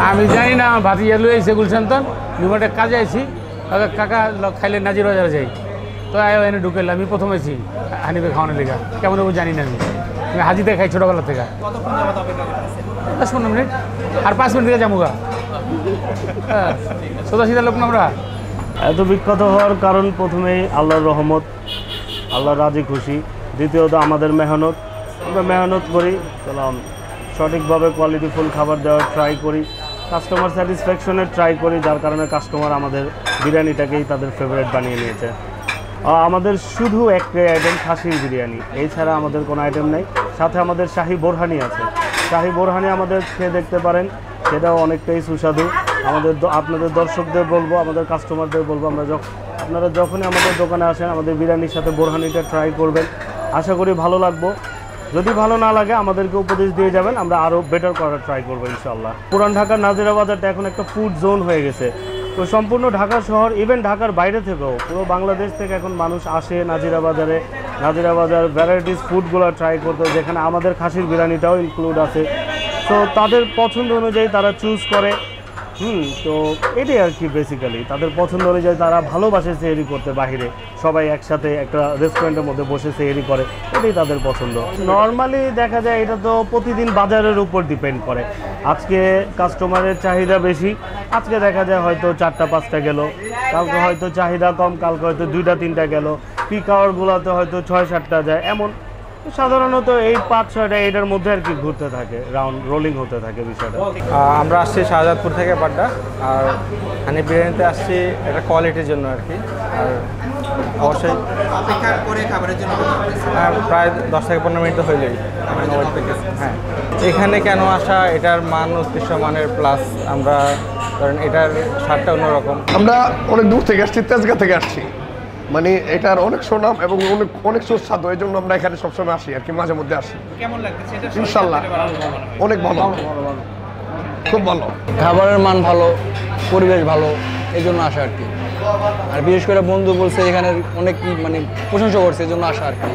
আমি জানি না ভাতিজা লুই আইসে গুলশান্তন দুপুরে কাজে আইছি কাকা খাইলে নাজির বাজারে যাই তো এনে ঢুকাইলে আমি প্রথম আইছি হানিফে খাওয়ানোর লেগা কেমন হবো জানি না আমি হাজিতে খাই ছোটোবেলা থেকে 10-15 মিনিট আর 5 মিনিট থেকে যাবো গা সোজা সিধা লোক না আমরা। এত বিখ্যাত হওয়ার কারণ প্রথমেই আল্লাহর রহমত, আল্লাহর রাজি খুশি, দ্বিতীয়ত আমাদের মেহনত। আমরা মেহনত করি, সঠিকভাবে কোয়ালিটিফুল খাবার দেওয়ার ট্রাই করি, কাস্টমার স্যাটিসফ্যাকশনের ট্রাই করি, যার কারণে কাস্টমার আমাদের বিরিয়ানিটাকেই তাদের ফেভারিট বানিয়ে নিয়েছে। আমাদের শুধু একটাই আইটেম খাসির বিরিয়ানি, এছাড়া আমাদের কোনো আইটেম নেই। সাথে আমাদের শাহি বোরহানি আছে, শাহি বোরহানি আমাদের খেয়ে দেখতে পারেন, সেটাও অনেকটাই সুস্বাদু। আপনাদের দর্শকদের বলবো, আমাদের কাস্টমারদের বলবো, আপনারা যখনই আমাদের দোকানে আসেন আমাদের বিরিয়ানির সাথে বোরহানিটা ট্রাই করবেন, আশা করি ভালো লাগবো। যদি ভালো না লাগে আমাদেরকে উপদেশ দিয়ে যাবেন, আমরা আরও বেটার করার ট্রাই করবো ইনশাল্লাহ। পুরান ঢাকার নাজিরা বাজারটা এখন একটা ফুড জোন হয়ে গেছে, তো সম্পূর্ণ ঢাকা শহর, ইভেন ঢাকার বাইরে থেকেও পুরো বাংলাদেশ থেকে এখন মানুষ আসে নাজিরা বাজারে, নাজিরা বাজার ভ্যারাইটিস ফুডগুলো ট্রাই করতে, যেখানে আমাদের খাসির বিরিয়ানিটাও ইনক্লুড আছে। তো তাদের পছন্দ অনুযায়ী তারা চুজ করে, তো এটাই আর কি বেসিক্যালি তাদের পছন্দ অনুযায়ী তারা ভালোবাসে সেহরি করতে, বাহিরে সবাই একসাথে একটা রেস্টুরেন্টের মধ্যে বসে সেহরি করে, এটাই তাদের পছন্দ। নর্মালি দেখা যায় এটা তো প্রতিদিন বাজারের উপর ডিপেন্ড করে। আজকে কাস্টমারের চাহিদা বেশি, আজকে দেখা যায় হয়তো 4টা-5টা গেল, কালকে হয়তো চাহিদা কম, কালকে হয়তো 2টা-3টা গেল, পিক আওয়ারগুলোতে হয়তো 6-7টা যায়, এমন সাধারণত এই 5-6টা এটার মধ্যে আর কি ঘুরতে থাকে, রাউন্ড রোলিং হতে থাকে বিষয়টা। আমরা আসছি শাহজাদপুর থেকে পাড্ডা, আর হানি বিরিয়ানিতে আসছি এটা কোয়ালিটির জন্য আর কি। আর অবশ্যই অপেক্ষা করে খাবারের জন্য প্রায় 10 থেকে 15 মিনিট তো হইলেই। হ্যাঁ, এখানে কেন আসা, এটার মান উৎকৃষ্ট মানের, প্লাস আমরা ধরেন এটার স্বাদটা অন্যরকম। আমরা অনেক দূর থেকে আসছি, তেজগাঁ থেকে আসছি, মানে এটার অনেক সুনাম এবং অনেক সুস্বাদু, এই জন্য আমরা এখানে সবসময় আসি আর কি, মাঝে মধ্যে আসি। কেমন লাগছে ইনশাল্লাহ অনেক ভালো, খুব ভালো, খাবারের মান ভালো, পরিবেশ ভালো, এই জন্য আসা আর কি। আর বিশেষ করে বন্ধু বলছে এখানে অনেক মানে প্রশংসা করছে, এই জন্য আসা আর কি।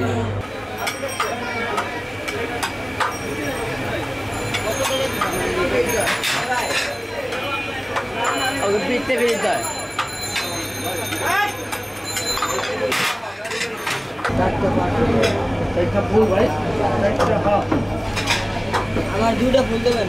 আমার 2টা ফুল দেবেন।